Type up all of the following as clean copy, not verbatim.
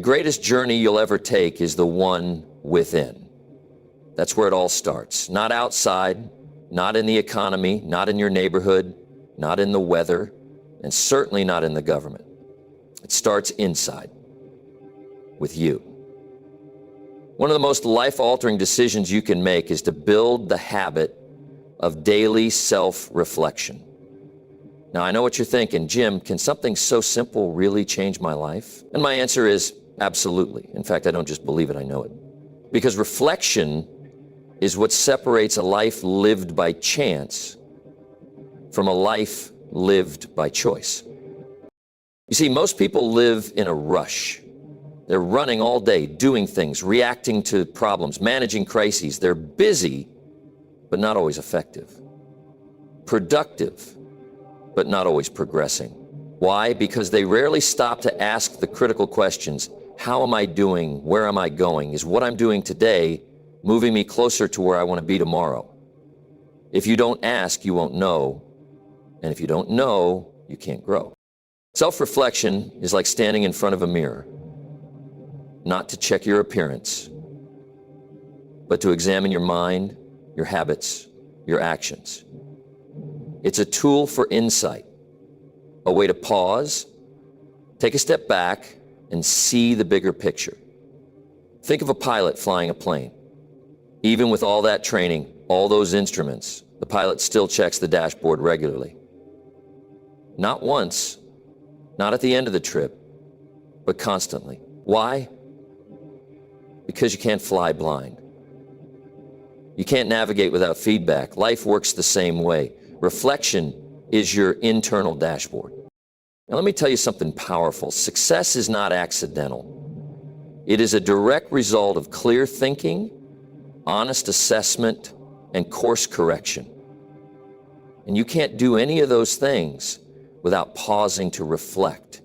greatest journey you'll ever take is the one within. That's where it all starts. Not outside, not in the economy, not in your neighborhood, not in the weather, and certainly not in the government. It starts inside, with you. One of the most life-altering decisions you can make is to build the habit of daily self-reflection. Now, I know what you're thinking, Jim, can something so simple really change my life? And my answer is absolutely. In fact, I don't just believe it, I know it. Because reflection is what separates a life lived by chance from a life lived by choice. You see, most people live in a rush. They're running all day, doing things, reacting to problems, managing crises. They're busy, but not always effective. Productive, but not always progressing. Why? Because they rarely stop to ask the critical questions. How am I doing? Where am I going? Is what I'm doing today moving me closer to where I want to be tomorrow? If you don't ask, you won't know. And if you don't know, you can't grow. Self-reflection is like standing in front of a mirror, not to check your appearance, but to examine your mind, your habits, your actions. It's a tool for insight, a way to pause, take a step back, and see the bigger picture. Think of a pilot flying a plane. Even with all that training, all those instruments, the pilot still checks the dashboard regularly. Not once, not at the end of the trip, but constantly. Why? Because you can't fly blind. You can't navigate without feedback. Life works the same way. Reflection is your internal dashboard. Now let me tell you something powerful. Success is not accidental. It is a direct result of clear thinking, honest assessment, and course correction. And you can't do any of those things without pausing to reflect.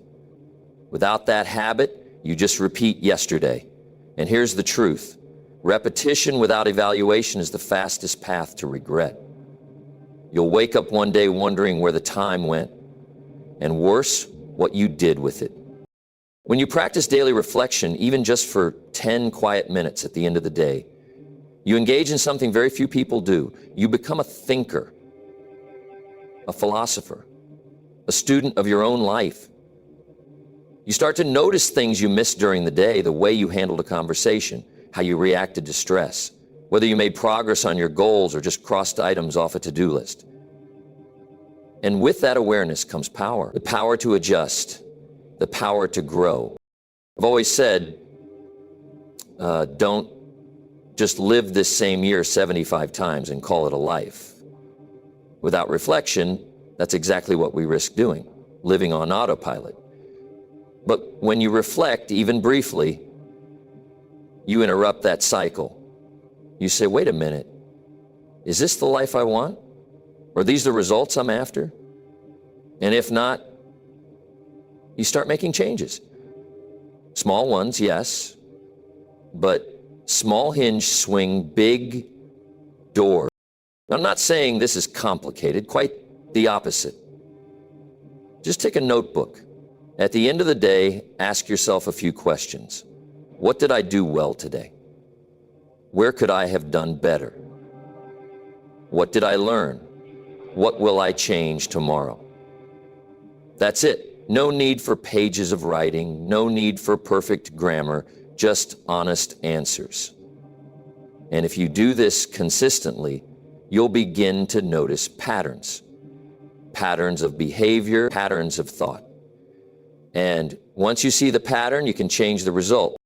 Without that habit, you just repeat yesterday. And here's the truth. Repetition without evaluation is the fastest path to regret. You'll wake up one day wondering where the time went, and worse, what you did with it. When you practice daily reflection, even just for 10 quiet minutes at the end of the day, you engage in something very few people do. You become a thinker, a philosopher, a student of your own life. You start to notice things you missed during the day, the way you handled a conversation, how you reacted to stress, whether you made progress on your goals or just crossed items off a to-do list. And with that awareness comes power, the power to adjust, the power to grow. I've always said, don't just live this same year 75 times and call it a life. Without reflection, that's exactly what we risk doing, living on autopilot. But when you reflect, even briefly, you interrupt that cycle. You say, wait a minute, is this the life I want? Are these the results I'm after? And if not, you start making changes. Small ones, yes, but small hinge swing big door. I'm not saying this is complicated, quite the opposite. Just take a notebook. At the end of the day, ask yourself a few questions. What did I do well today? Where could I have done better? What did I learn? What will I change tomorrow? That's it. No need for pages of writing, no need for perfect grammar, just honest answers. And if you do this consistently, you'll begin to notice patterns. Patterns of behavior, patterns of thought. And once you see the pattern, you can change the result.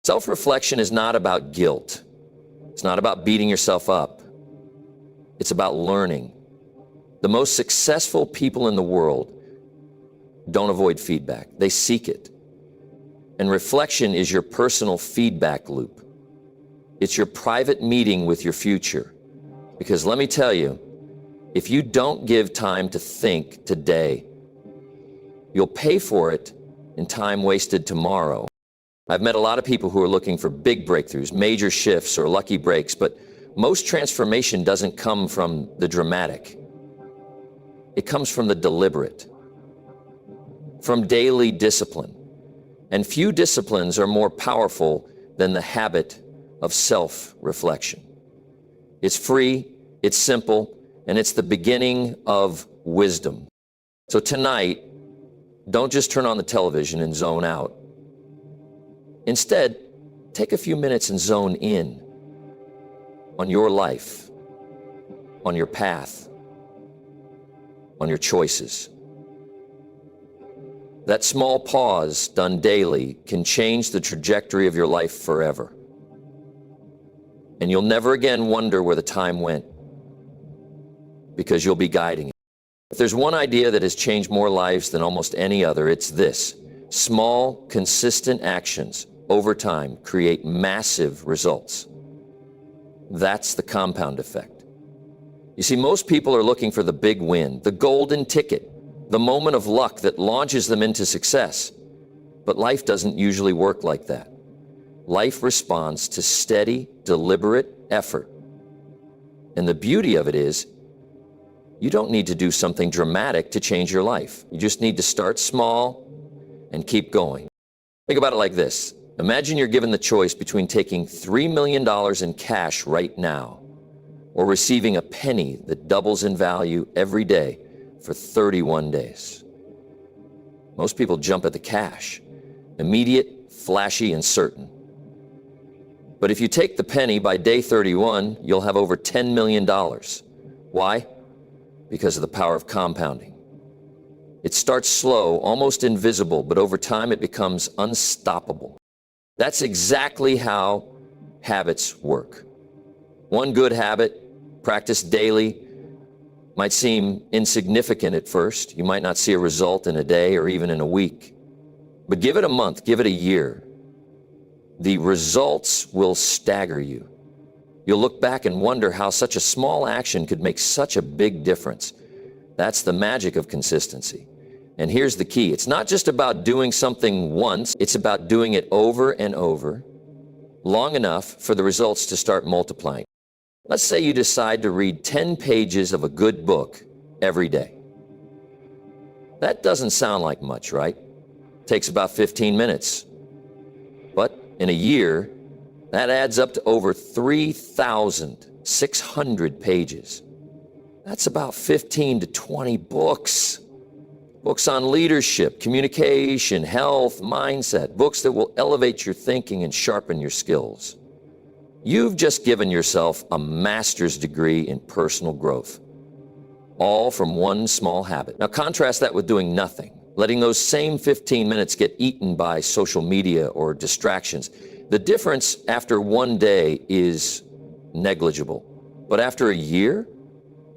Self-reflection is not about guilt. It's not about beating yourself up. It's about learning. The most successful people in the world don't avoid feedback. They seek it. And reflection is your personal feedback loop. It's your private meeting with your future. Because let me tell you, if you don't give time to think today, you'll pay for it in time wasted tomorrow. I've met a lot of people who are looking for big breakthroughs, major shifts, or lucky breaks, but most transformation doesn't come from the dramatic. It comes from the deliberate, from daily discipline. And few disciplines are more powerful than the habit of self-reflection. It's free, it's simple, and it's the beginning of wisdom. So tonight, don't just turn on the television and zone out. Instead, take a few minutes and zone in on your life, on your path, on your choices. That small pause done daily can change the trajectory of your life forever. And you'll never again wonder where the time went, because you'll be guiding it. If there's one idea that has changed more lives than almost any other, it's this: small, consistent actions over time create massive results. That's the compound effect. You see, most people are looking for the big win, the golden ticket, the moment of luck that launches them into success. But life doesn't usually work like that. Life responds to steady, deliberate effort. And the beauty of it is, you don't need to do something dramatic to change your life. You just need to start small and keep going. Think about it like this. Imagine you're given the choice between taking $3 million in cash right now or receiving a penny that doubles in value every day for 31 days. Most people jump at the cash. Immediate, flashy, and certain. But if you take the penny, by day 31, you'll have over $10 million. Why? Because of the power of compounding. It starts slow, almost invisible, but over time it becomes unstoppable. That's exactly how habits work. One good habit, practiced daily, might seem insignificant at first. You might not see a result in a day or even in a week. But give it a month, give it a year. The results will stagger you. You'll look back and wonder how such a small action could make such a big difference. That's the magic of consistency. And here's the key. It's not just about doing something once. It's about doing it over and over, long enough for the results to start multiplying. Let's say you decide to read 10 pages of a good book every day. That doesn't sound like much, right? It takes about 15 minutes. But in a year, that adds up to over 3,600 pages. That's about 15 to 20 books. Books on leadership, communication, health, mindset. Books that will elevate your thinking and sharpen your skills. You've just given yourself a master's degree in personal growth, all from one small habit. Now contrast that with doing nothing, letting those same 15 minutes get eaten by social media or distractions. The difference after one day is negligible, but after a year,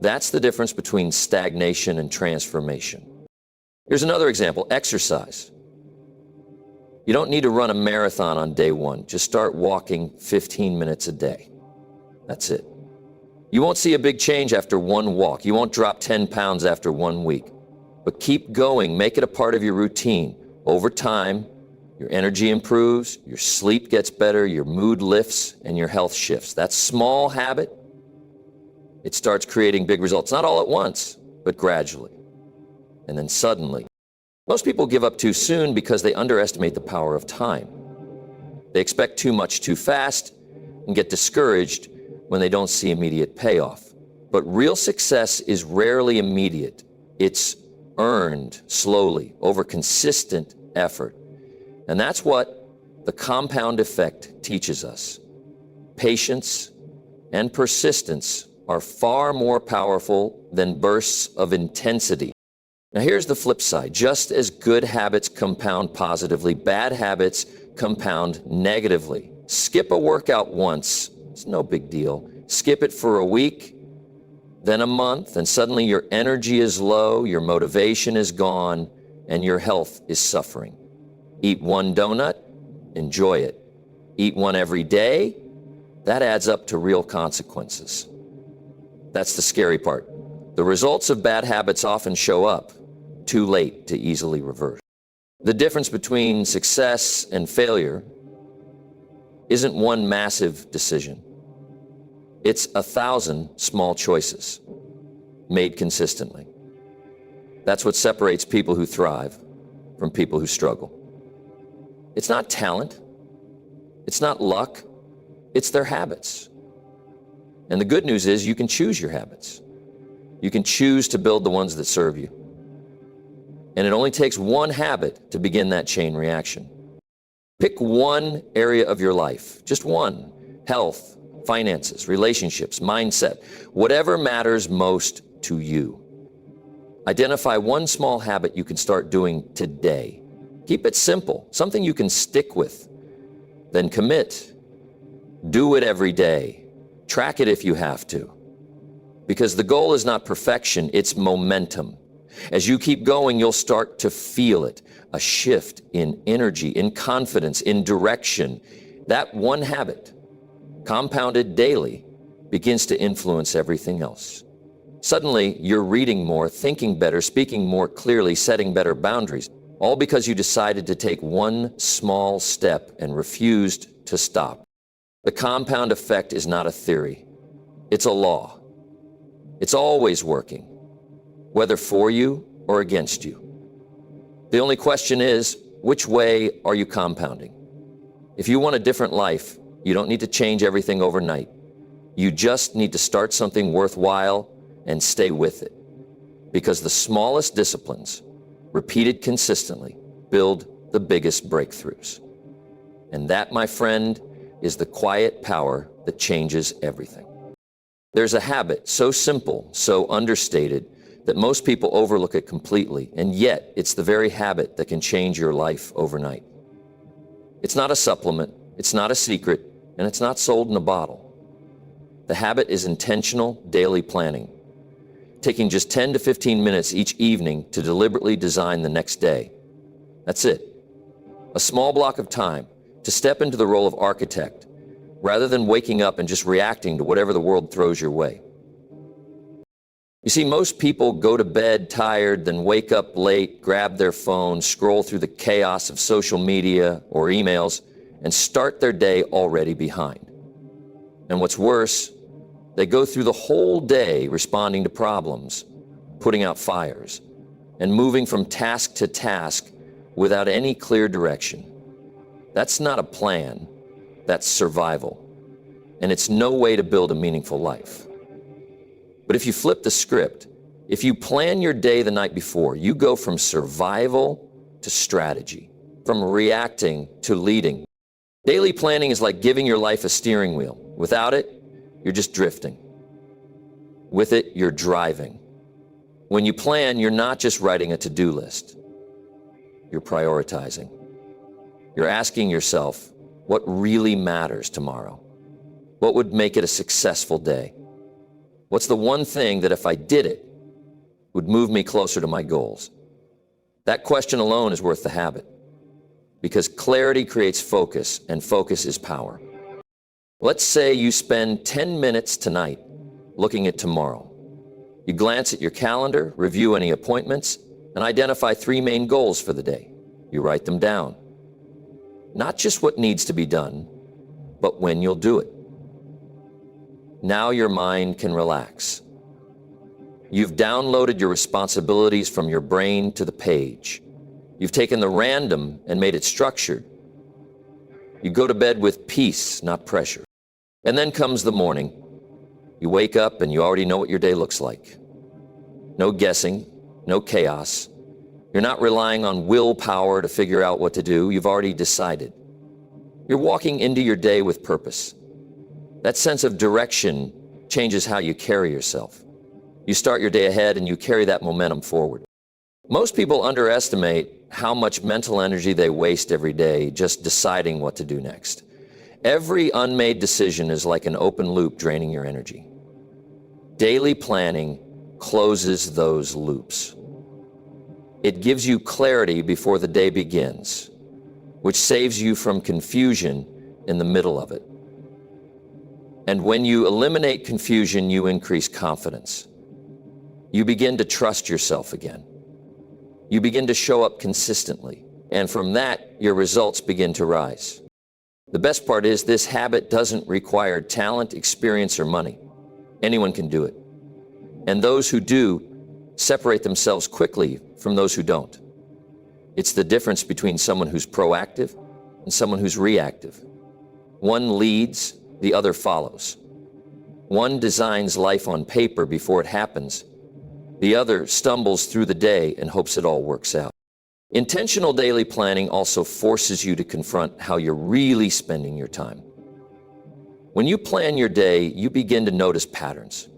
that's the difference between stagnation and transformation. Here's another example, exercise. You don't need to run a marathon on day one. Just start walking 15 minutes a day. That's it. You won't see a big change after one walk. You won't drop 10 pounds after 1 week. But keep going. Make it a part of your routine. Over time, your energy improves, your sleep gets better, your mood lifts, and your health shifts. That small habit, it starts creating big results. Not all at once, but gradually. And then suddenly. Most people give up too soon because they underestimate the power of time. They expect too much too fast and get discouraged when they don't see immediate payoff. But real success is rarely immediate. It's earned slowly over consistent effort. And that's what the compound effect teaches us. Patience and persistence are far more powerful than bursts of intensity. Now here's the flip side. Just as good habits compound positively, bad habits compound negatively. Skip a workout once, it's no big deal. Skip it for a week, then a month, and suddenly your energy is low, your motivation is gone, and your health is suffering. Eat one donut, enjoy it. Eat one every day, that adds up to real consequences. That's the scary part. The results of bad habits often show up too late to easily reverse. The difference between success and failure isn't one massive decision. It's 1,000 small choices made consistently. That's what separates people who thrive from people who struggle. It's not talent. It's not luck. It's their habits. And the good news is you can choose your habits. You can choose to build the ones that serve you. And it only takes one habit to begin that chain reaction. Pick one area of your life, just one: health, finances, relationships, mindset, whatever matters most to you. Identify one small habit you can start doing today. Keep it simple, something you can stick with. Then commit. Do it every day. Track it if you have to. Because the goal is not perfection, it's momentum. As you keep going, you'll start to feel it, a shift in energy, in confidence, in direction. That one habit, compounded daily, begins to influence everything else. Suddenly, you're reading more, thinking better, speaking more clearly, setting better boundaries, all because you decided to take one small step and refused to stop. The compound effect is not a theory. It's a law. It's always working, whether for you or against you. The only question is, which way are you compounding? If you want a different life, you don't need to change everything overnight. You just need to start something worthwhile and stay with it. Because the smallest disciplines, repeated consistently, build the biggest breakthroughs. And that, my friend, is the quiet power that changes everything. There's a habit so simple, so understated, that most people overlook it completely, and yet it's the very habit that can change your life overnight. It's not a supplement, it's not a secret, and it's not sold in a bottle. The habit is intentional daily planning, taking just 10 to 15 minutes each evening to deliberately design the next day. That's it. A small block of time to step into the role of architect, rather than waking up and just reacting to whatever the world throws your way. You see, most people go to bed tired, then wake up late, grab their phone, scroll through the chaos of social media or emails, and start their day already behind. And what's worse, they go through the whole day responding to problems, putting out fires, and moving from task to task without any clear direction. That's not a plan, that's survival. And it's no way to build a meaningful life. But if you flip the script, if you plan your day the night before, you go from survival to strategy, from reacting to leading. Daily planning is like giving your life a steering wheel. Without it, you're just drifting. With it, you're driving. When you plan, you're not just writing a to-do list. You're prioritizing. You're asking yourself, what really matters tomorrow? What would make it a successful day? What's the one thing that if I did it, would move me closer to my goals? That question alone is worth the habit, because clarity creates focus, and focus is power. Let's say you spend 10 minutes tonight looking at tomorrow. You glance at your calendar, review any appointments, and identify 3 main goals for the day. You write them down. Not just what needs to be done, but when you'll do it. Now your mind can relax. You've downloaded your responsibilities from your brain to the page. You've taken the random and made it structured. You go to bed with peace, not pressure. And then comes the morning. You wake up and you already know what your day looks like. No guessing, no chaos. You're not relying on willpower to figure out what to do. You've already decided. You're walking into your day with purpose. That sense of direction changes how you carry yourself. You start your day ahead and you carry that momentum forward. Most people underestimate how much mental energy they waste every day just deciding what to do next. Every unmade decision is like an open loop draining your energy. Daily planning closes those loops. It gives you clarity before the day begins, which saves you from confusion in the middle of it. And when you eliminate confusion, you increase confidence. You begin to trust yourself again. You begin to show up consistently. And from that, your results begin to rise. The best part is this habit doesn't require talent, experience, or money. Anyone can do it. And those who do separate themselves quickly from those who don't. It's the difference between someone who's proactive and someone who's reactive. One leads, the other follows. One designs life on paper before it happens. The other stumbles through the day and hopes it all works out. Intentional daily planning also forces you to confront how you're really spending your time. When you plan your day, you begin to notice patterns.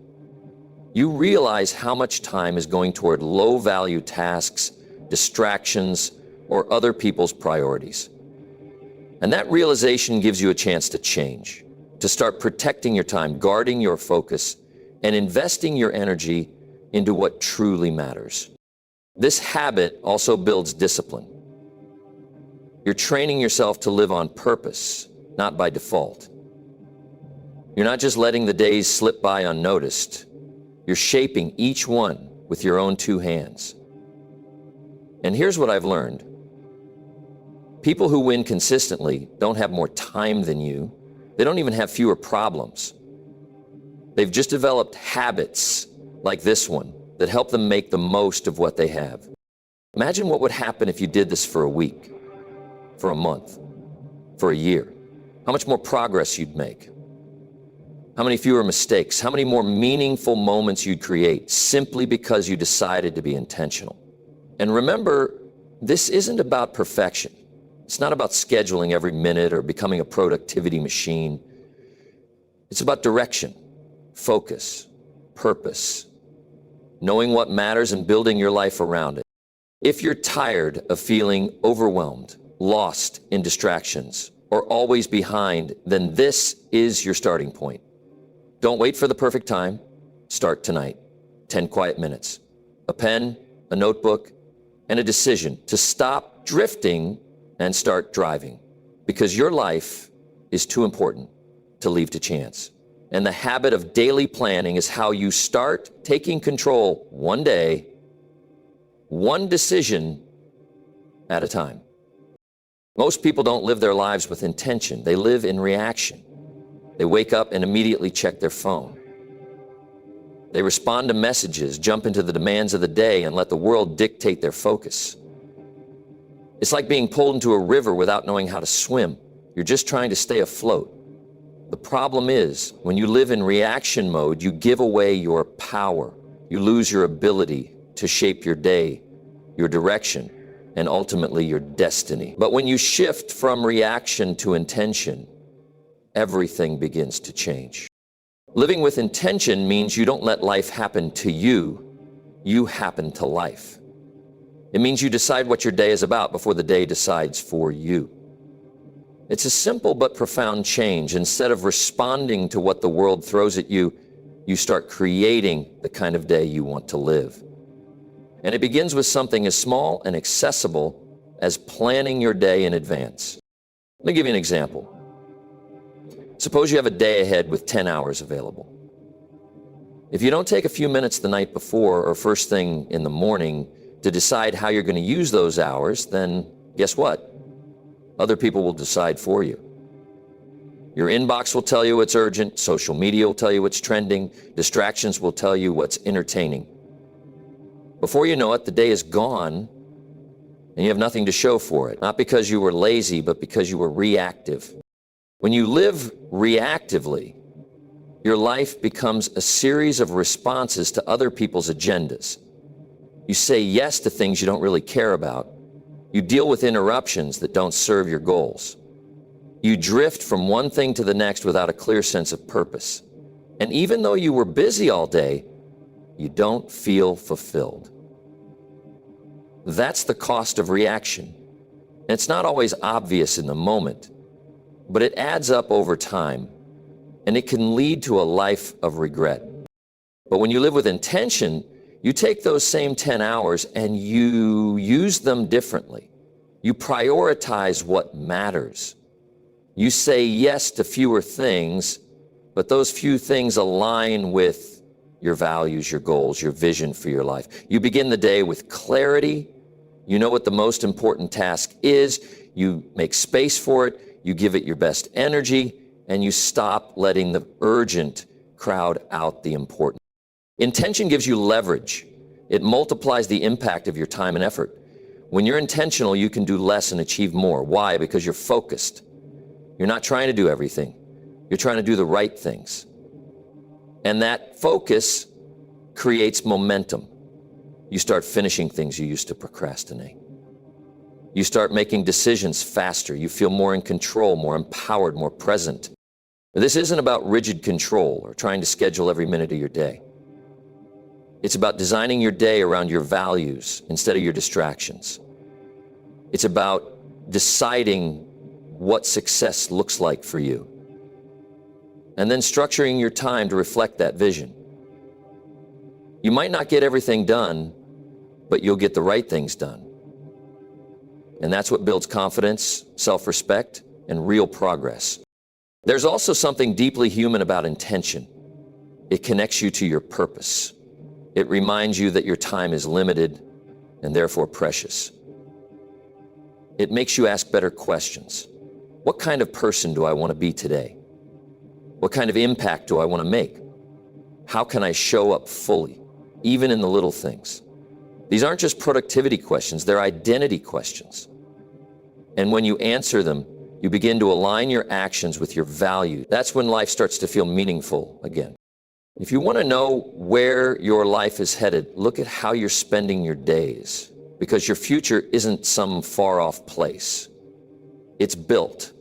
You realize how much time is going toward low-value tasks, distractions, or other people's priorities. And that realization gives you a chance to change, to start protecting your time, guarding your focus, and investing your energy into what truly matters. This habit also builds discipline. You're training yourself to live on purpose, not by default. You're not just letting the days slip by unnoticed. You're shaping each one with your own two hands. And here's what I've learned. People who win consistently don't have more time than you. They don't even have fewer problems. They've just developed habits like this one that help them make the most of what they have. Imagine what would happen if you did this for a week, for a month, for a year. How much more progress you'd make. How many fewer mistakes, how many more meaningful moments you'd create simply because you decided to be intentional. And remember, this isn't about perfection. It's not about scheduling every minute or becoming a productivity machine. It's about direction, focus, purpose, knowing what matters and building your life around it. If you're tired of feeling overwhelmed, lost in distractions, or always behind, then this is your starting point. Don't wait for the perfect time. Start tonight. 10 quiet minutes. A pen, a notebook, and a decision to stop drifting and start driving. Because your life is too important to leave to chance. And the habit of daily planning is how you start taking control one day, one decision at a time. Most people don't live their lives with intention. They live in reaction. They wake up and immediately check their phone. They respond to messages, jump into the demands of the day, and let the world dictate their focus. It's like being pulled into a river without knowing how to swim. You're just trying to stay afloat. The problem is, when you live in reaction mode, you give away your power. You lose your ability to shape your day, your direction, and ultimately your destiny. But when you shift from reaction to intention, everything begins to change. Living with intention means you don't let life happen to you, you happen to life. It means you decide what your day is about before the day decides for you. It's a simple but profound change. Instead of responding to what the world throws at you, you start creating the kind of day you want to live. And it begins with something as small and accessible as planning your day in advance. Let me give you an example. Suppose you have a day ahead with 10 hours available. If you don't take a few minutes the night before or first thing in the morning to decide how you're going to use those hours, then guess what? Other people will decide for you. Your inbox will tell you what's urgent, social media will tell you what's trending, distractions will tell you what's entertaining. Before you know it, the day is gone and you have nothing to show for it. Not because you were lazy, but because you were reactive. When you live reactively, your life becomes a series of responses to other people's agendas. You say yes to things you don't really care about. You deal with interruptions that don't serve your goals. You drift from one thing to the next without a clear sense of purpose. And even though you were busy all day, you don't feel fulfilled. That's the cost of reaction. And it's not always obvious in the moment, but it adds up over time, and it can lead to a life of regret. But when you live with intention, you take those same 10 hours and you use them differently. You prioritize what matters. You say yes to fewer things, but those few things align with your values, your goals, your vision for your life. You begin the day with clarity. You know what the most important task is. You make space for it. You give it your best energy, and you stop letting the urgent crowd out the important. Intention gives you leverage. It multiplies the impact of your time and effort. When you're intentional, you can do less and achieve more. Why? Because you're focused. You're not trying to do everything. You're trying to do the right things. And that focus creates momentum. You start finishing things you used to procrastinate. You start making decisions faster. You feel more in control, more empowered, more present. This isn't about rigid control or trying to schedule every minute of your day. It's about designing your day around your values instead of your distractions. It's about deciding what success looks like for you, and then structuring your time to reflect that vision. You might not get everything done, but you'll get the right things done. And that's what builds confidence, self-respect, and real progress. There's also something deeply human about intention. It connects you to your purpose. It reminds you that your time is limited and therefore precious. It makes you ask better questions. What kind of person do I want to be today? What kind of impact do I want to make? How can I show up fully, even in the little things? These aren't just productivity questions, they're identity questions. And when you answer them, you begin to align your actions with your value. That's when life starts to feel meaningful again. If you want to know where your life is headed, look at how you're spending your days, because your future isn't some far-off place. It's built,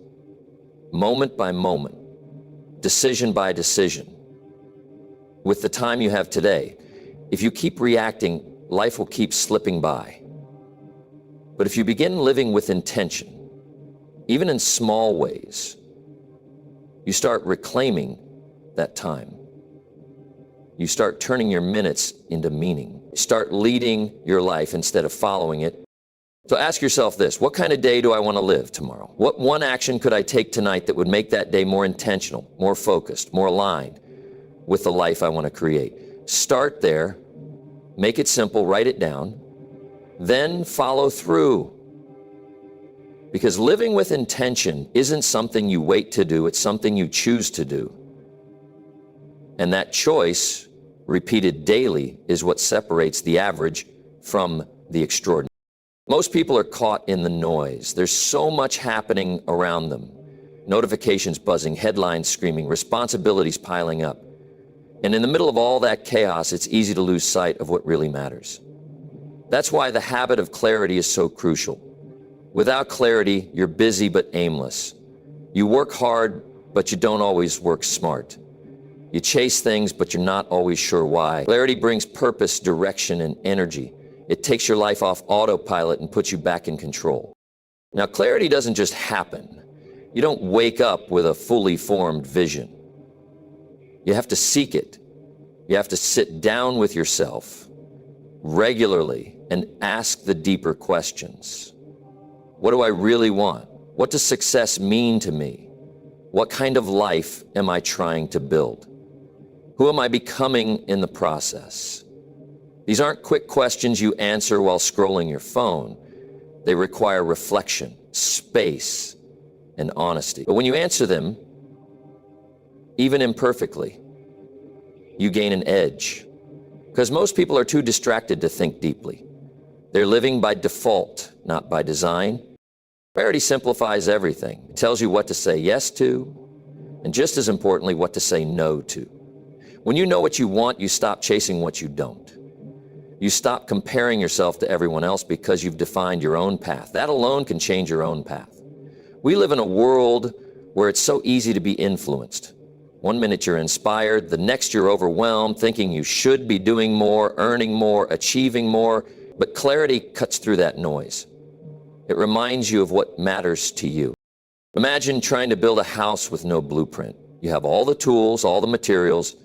moment by moment, decision by decision, with the time you have today. If you keep reacting, life will keep slipping by. But if you begin living with intention, even in small ways, you start reclaiming that time. You start turning your minutes into meaning. You start leading your life instead of following it. So ask yourself this: what kind of day do I want to live tomorrow? What one action could I take tonight that would make that day more intentional, more focused, more aligned with the life I want to create? Start there, make it simple, write it down, then follow through. Because living with intention isn't something you wait to do, it's something you choose to do. And that choice, repeated daily, is what separates the average from the extraordinary. Most people are caught in the noise. There's so much happening around them. Notifications buzzing, headlines screaming, responsibilities piling up. And in the middle of all that chaos, it's easy to lose sight of what really matters. That's why the habit of clarity is so crucial. Without clarity, you're busy but aimless. You work hard, but you don't always work smart. You chase things, but you're not always sure why. Clarity brings purpose, direction, and energy. It takes your life off autopilot and puts you back in control. Now, clarity doesn't just happen. You don't wake up with a fully formed vision. You have to seek it. You have to sit down with yourself regularly and ask the deeper questions. What do I really want? What does success mean to me? What kind of life am I trying to build? Who am I becoming in the process? These aren't quick questions you answer while scrolling your phone. They require reflection, space, and honesty. But when you answer them, even imperfectly, you gain an edge. Because most people are too distracted to think deeply. They're living by default, not by design. Clarity simplifies everything. It tells you what to say yes to, and just as importantly, what to say no to. When you know what you want, you stop chasing what you don't. You stop comparing yourself to everyone else because you've defined your own path. That alone can change your own path. We live in a world where it's so easy to be influenced. One minute you're inspired, the next you're overwhelmed, thinking you should be doing more, earning more, achieving more. But clarity cuts through that noise. It reminds you of what matters to you. Imagine trying to build a house with no blueprint. You have all the tools, all the materials,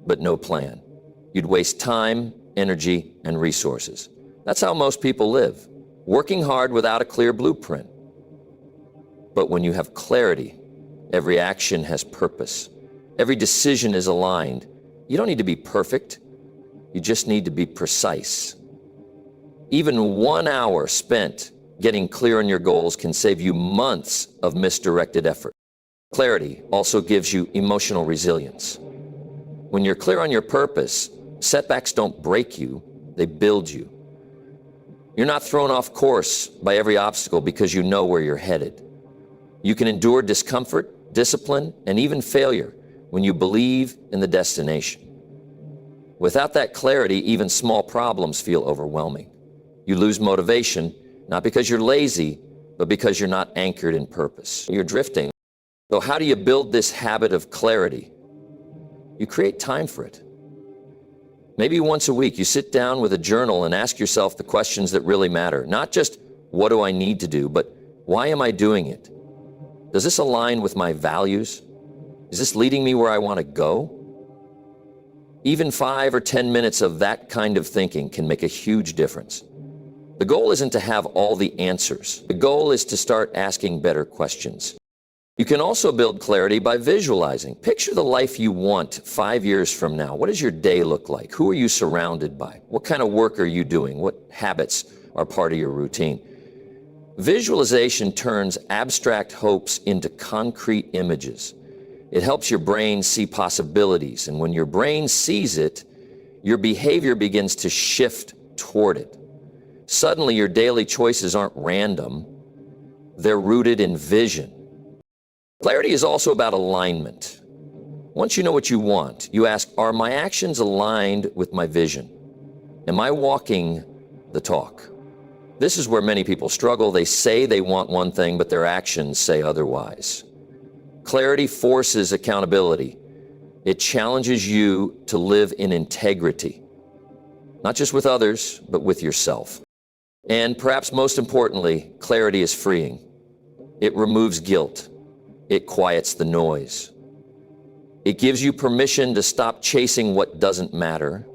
but no plan. You'd waste time, energy, and resources. That's how most people live, working hard without a clear blueprint. But when you have clarity, every action has purpose. Every decision is aligned. You don't need to be perfect. You just need to be precise. Even 1 hour spent getting clear on your goals can save you months of misdirected effort. Clarity also gives you emotional resilience. When you're clear on your purpose, setbacks don't break you, they build you. You're not thrown off course by every obstacle because you know where you're headed. You can endure discomfort, discipline, and even failure when you believe in the destination. Without that clarity, even small problems feel overwhelming. You lose motivation, not because you're lazy, but because you're not anchored in purpose. You're drifting. So how do you build this habit of clarity? You create time for it. Maybe once a week, you sit down with a journal and ask yourself the questions that really matter. Not just, what do I need to do, but why am I doing it? Does this align with my values? Is this leading me where I want to go? Even 5 or 10 minutes of that kind of thinking can make a huge difference. The goal isn't to have all the answers. The goal is to start asking better questions. You can also build clarity by visualizing. Picture the life you want 5 years from now. What does your day look like? Who are you surrounded by? What kind of work are you doing? What habits are part of your routine? Visualization turns abstract hopes into concrete images. It helps your brain see possibilities, and when your brain sees it, your behavior begins to shift toward it. Suddenly, your daily choices aren't random. They're rooted in vision. Clarity is also about alignment. Once you know what you want, you ask, are my actions aligned with my vision? Am I walking the talk? This is where many people struggle. They say they want one thing, but their actions say otherwise. Clarity forces accountability. It challenges you to live in integrity, not just with others, but with yourself. And perhaps most importantly, clarity is freeing. It removes guilt. It quiets the noise. It gives you permission to stop chasing what doesn't matter.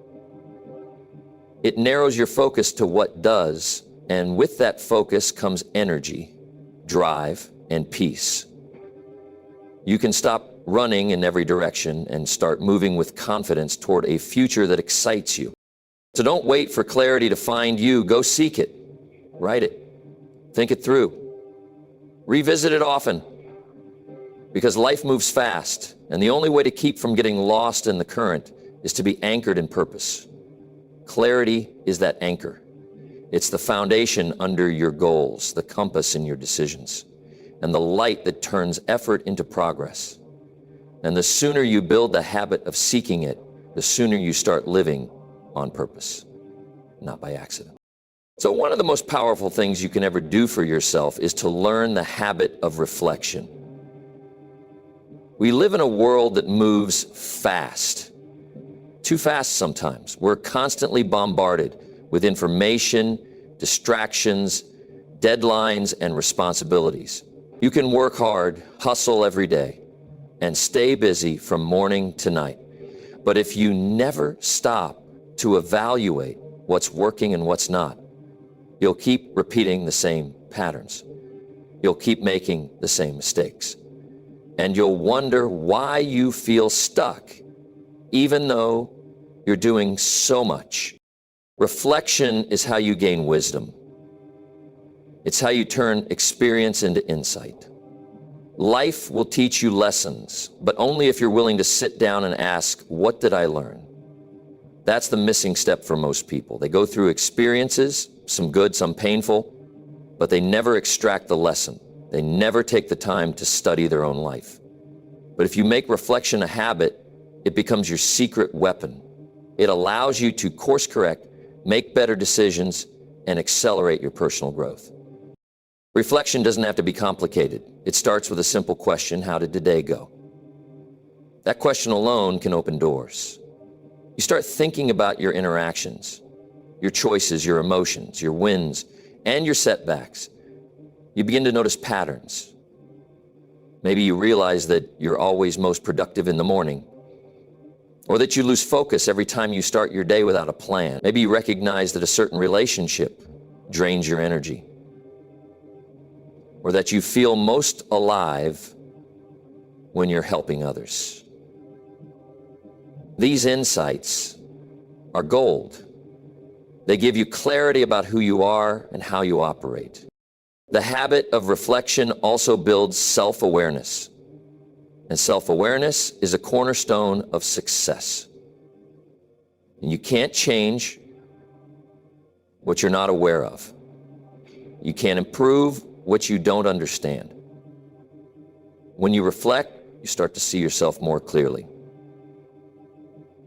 It narrows your focus to what does, and with that focus comes energy, drive, and peace. You can stop running in every direction and start moving with confidence toward a future that excites you. So don't wait for clarity to find you. Go seek it. Write it. Think it through. Revisit it often. Because life moves fast, and the only way to keep from getting lost in the current is to be anchored in purpose. Clarity is that anchor. It's the foundation under your goals, the compass in your decisions, and the light that turns effort into progress. And the sooner you build the habit of seeking it, the sooner you start living on purpose, not by accident. So one of the most powerful things you can ever do for yourself is to learn the habit of reflection. We live in a world that moves fast, too fast sometimes. We're constantly bombarded with information, distractions, deadlines, and responsibilities. You can work hard, hustle every day, and stay busy from morning to night. But if you never stop to evaluate what's working and what's not, you'll keep repeating the same patterns. You'll keep making the same mistakes. And you'll wonder why you feel stuck, even though you're doing so much. Reflection is how you gain wisdom. It's how you turn experience into insight. Life will teach you lessons, but only if you're willing to sit down and ask, what did I learn? That's the missing step for most people. They go through experiences, some good, some painful, but they never extract the lesson. They never take the time to study their own life. But if you make reflection a habit, it becomes your secret weapon. It allows you to course correct, make better decisions, and accelerate your personal growth. Reflection doesn't have to be complicated. It starts with a simple question: how did today go? That question alone can open doors. You start thinking about your interactions, your choices, your emotions, your wins, and your setbacks. You begin to notice patterns. Maybe you realize that you're always most productive in the morning, or that you lose focus every time you start your day without a plan. Maybe you recognize that a certain relationship drains your energy, or that you feel most alive when you're helping others. These insights are gold. They give you clarity about who you are and how you operate. The habit of reflection also builds self-awareness. And self-awareness is a cornerstone of success. And you can't change what you're not aware of. You can't improve what you don't understand. When you reflect, you start to see yourself more clearly.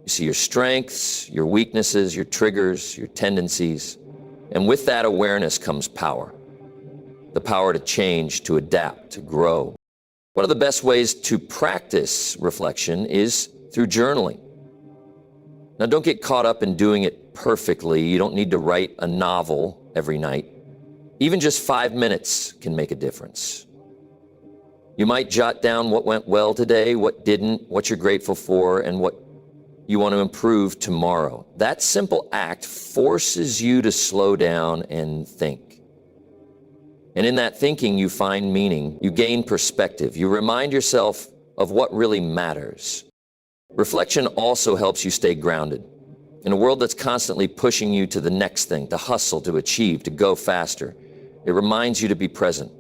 You see your strengths, your weaknesses, your triggers, your tendencies. And with that awareness comes power. The power to change, to adapt, to grow. One of the best ways to practice reflection is through journaling. Now, don't get caught up in doing it perfectly. You don't need to write a novel every night. Even just 5 minutes can make a difference. You might jot down what went well today, what didn't, what you're grateful for, and what you want to improve tomorrow. That simple act forces you to slow down and think. And in that thinking, you find meaning, you gain perspective, you remind yourself of what really matters. Reflection also helps you stay grounded. In a world that's constantly pushing you to the next thing, to hustle, to achieve, to go faster, it reminds you to be present,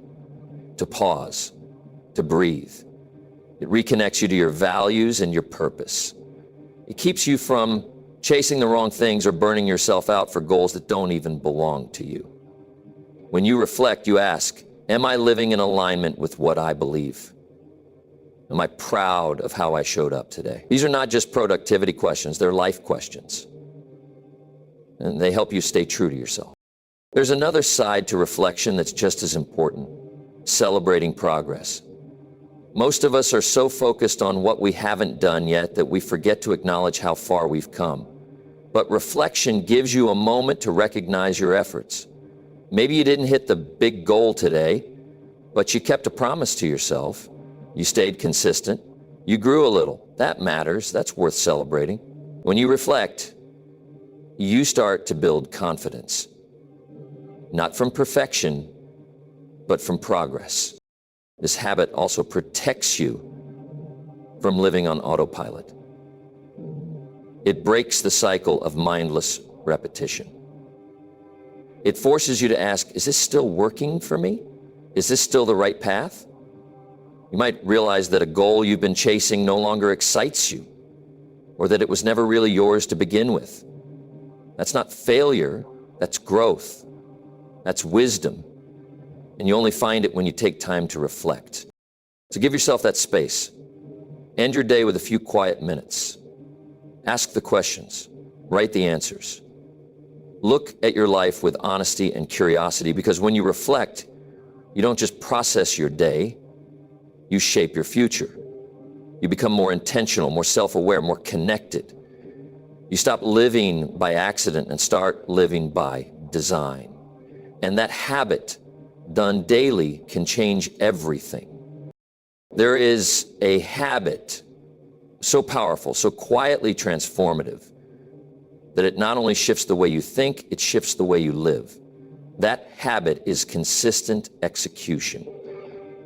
to pause, to breathe. It reconnects you to your values and your purpose. It keeps you from chasing the wrong things or burning yourself out for goals that don't even belong to you. When you reflect, you ask, am I living in alignment with what I believe? Am I proud of how I showed up today? These are not just productivity questions, they're life questions. And they help you stay true to yourself. There's another side to reflection that's just as important, celebrating progress. Most of us are so focused on what we haven't done yet that we forget to acknowledge how far we've come. But reflection gives you a moment to recognize your efforts. Maybe you didn't hit the big goal today, but you kept a promise to yourself. You stayed consistent. You grew a little. That matters. That's worth celebrating. When you reflect, you start to build confidence. Not from perfection, but from progress. This habit also protects you from living on autopilot. It breaks the cycle of mindless repetition. It forces you to ask, is this still working for me? Is this still the right path? You might realize that a goal you've been chasing no longer excites you, or that it was never really yours to begin with. That's not failure, that's growth. That's wisdom. And you only find it when you take time to reflect. So give yourself that space. End your day with a few quiet minutes. Ask the questions. Write the answers. Look at your life with honesty and curiosity, because when you reflect, you don't just process your day, you shape your future. You become more intentional, more self-aware, more connected. You stop living by accident and start living by design. And that habit, done daily, can change everything. There is a habit so powerful, so quietly transformative, that it not only shifts the way you think, it shifts the way you live. That habit is consistent execution.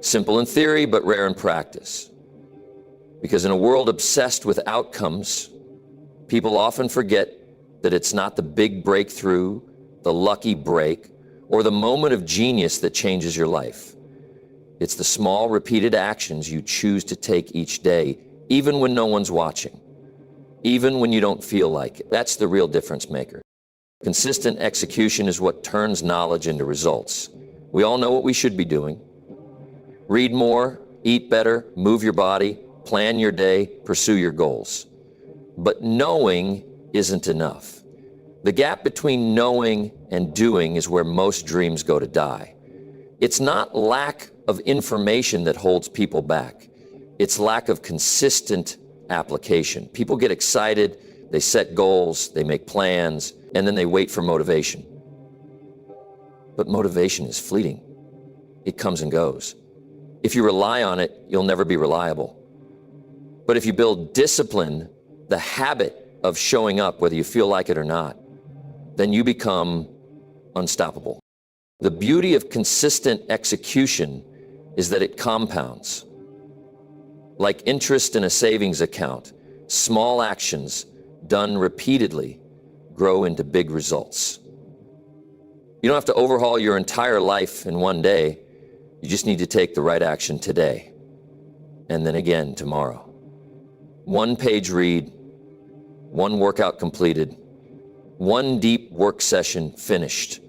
Simple in theory, but rare in practice. Because in a world obsessed with outcomes, people often forget that it's not the big breakthrough, the lucky break, or the moment of genius that changes your life. It's the small, repeated actions you choose to take each day, even when no one's watching, even when you don't feel like it. That's the real difference maker. Consistent execution is what turns knowledge into results. We all know what we should be doing. Read more, eat better, move your body, plan your day, pursue your goals. But knowing isn't enough. The gap between knowing and doing is where most dreams go to die. It's not lack of information that holds people back. It's lack of consistent application. People get excited, they set goals, they make plans, and then they wait for motivation. But motivation is fleeting. It comes and goes. If you rely on it, you'll never be reliable. But if you build discipline, the habit of showing up, whether you feel like it or not, then you become unstoppable. The beauty of consistent execution is that it compounds. Like interest in a savings account, small actions done repeatedly grow into big results. You don't have to overhaul your entire life in one day. You just need to take the right action today, and then again tomorrow. One page read, one workout completed, One deep work session finished.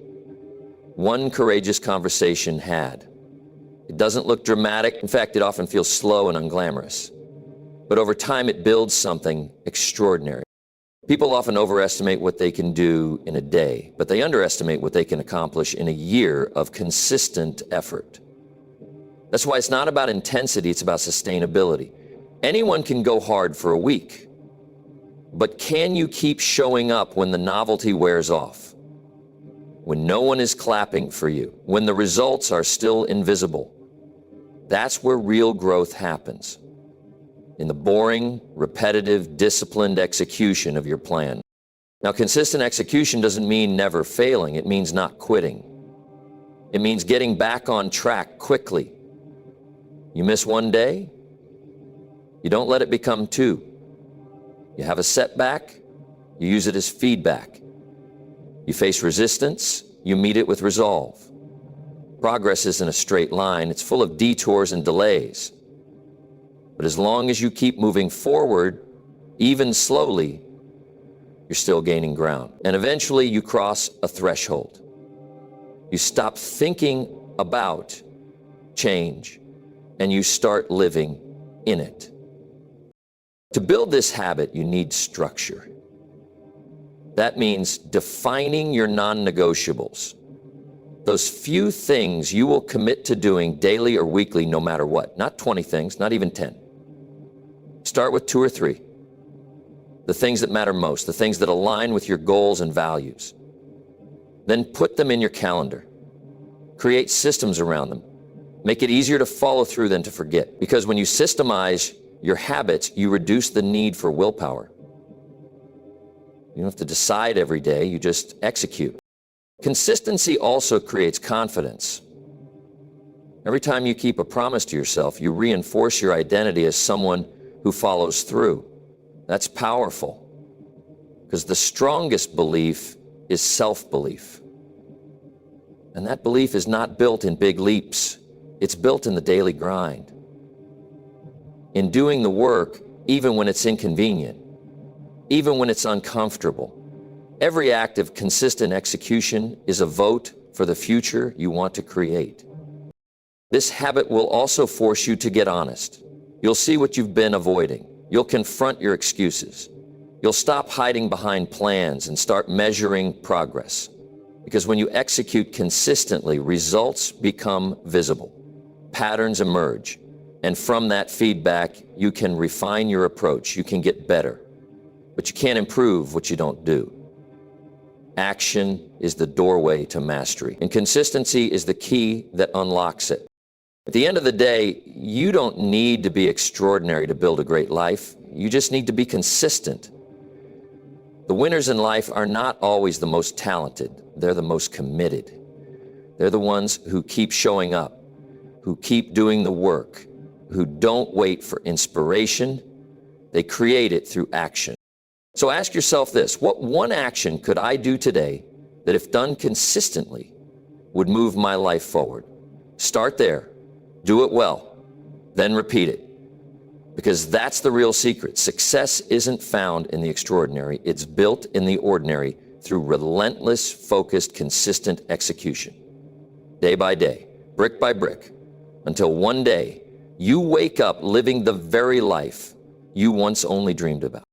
One courageous conversation had. It doesn't look dramatic. In fact, it often feels slow and unglamorous. But over time, it builds something extraordinary. People often overestimate what they can do in a day, but they underestimate what they can accomplish in a year of consistent effort. That's why it's not about intensity, it's about sustainability. Anyone can go hard for a week, but can you keep showing up when the novelty wears off? When no one is clapping for you, when the results are still invisible? That's where real growth happens. In the boring, repetitive, disciplined execution of your plan. Now, consistent execution doesn't mean never failing. It means not quitting. It means getting back on track quickly. You miss one day, you don't let it become two. You have a setback, you use it as feedback. You face resistance, you meet it with resolve. Progress isn't a straight line. It's full of detours and delays. But as long as you keep moving forward, even slowly, you're still gaining ground. And eventually you cross a threshold. You stop thinking about change and you start living in it. To build this habit, you need structure. That means defining your non-negotiables. Those few things you will commit to doing daily or weekly no matter what. Not 20 things, not even 10. Start with 2 or 3. The things that matter most, the things that align with your goals and values. Then put them in your calendar. Create systems around them. Make it easier to follow through than to forget. Because when you systemize your habits, you reduce the need for willpower. You don't have to decide every day, you just execute. Consistency also creates confidence. Every time you keep a promise to yourself, you reinforce your identity as someone who follows through. That's powerful, because the strongest belief is self-belief. And that belief is not built in big leaps. It's built in the daily grind. In doing the work, even when it's inconvenient, even when it's uncomfortable. Every act of consistent execution is a vote for the future you want to create. This habit will also force you to get honest. You'll see what you've been avoiding. You'll confront your excuses. You'll stop hiding behind plans and start measuring progress. Because when you execute consistently, results become visible. Patterns emerge. And from that feedback, you can refine your approach. You can get better. But you can't improve what you don't do. Action is the doorway to mastery, and consistency is the key that unlocks it. At the end of the day, you don't need to be extraordinary to build a great life. You just need to be consistent. The winners in life are not always the most talented. They're the most committed. They're the ones who keep showing up, who keep doing the work, who don't wait for inspiration. They create it through action. So ask yourself this: what one action could I do today that, if done consistently, would move my life forward? Start there, do it well, then repeat it. Because that's the real secret. Success isn't found in the extraordinary, it's built in the ordinary through relentless, focused, consistent execution. Day by day, brick by brick, until one day you wake up living the very life you once only dreamed about.